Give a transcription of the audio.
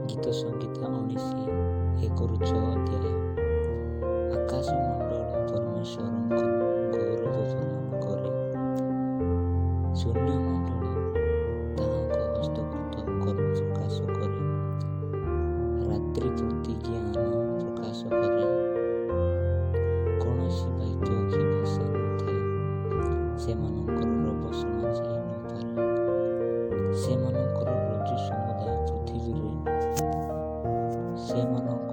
ଗୀତ ସଂହିତା 19:1-6 ଅଧ୍ୟାୟ। ଆକାଶମଣ୍ଡଳ ପରମେଶ୍ୱରଙ୍କ ଗୌରବ ବର୍ଣ୍ଣନା କରେ। ଶୂନ୍ୟମଣ୍ଡଳ ତାହାଙ୍କ ହସ୍ତକୃତ କର୍ମ ପ୍ରକାଶ କରେ। ରାତ୍ରି ପ୍ରତି ଜ୍ଞାନ ପ୍ରକାଶ କରେ। କୌଣସି ବାକ୍ୟ କି ଭାଷା ନଥାଏ, ସେମାନଙ୍କର ରବ ଶୁଣାଯାଇ ନପାରେ। ସେମାନଙ୍କର ରଜ୍ଜୁ ସମୁଦାୟ ପୃଥିବୀରେ, ସେମାନଙ୍କ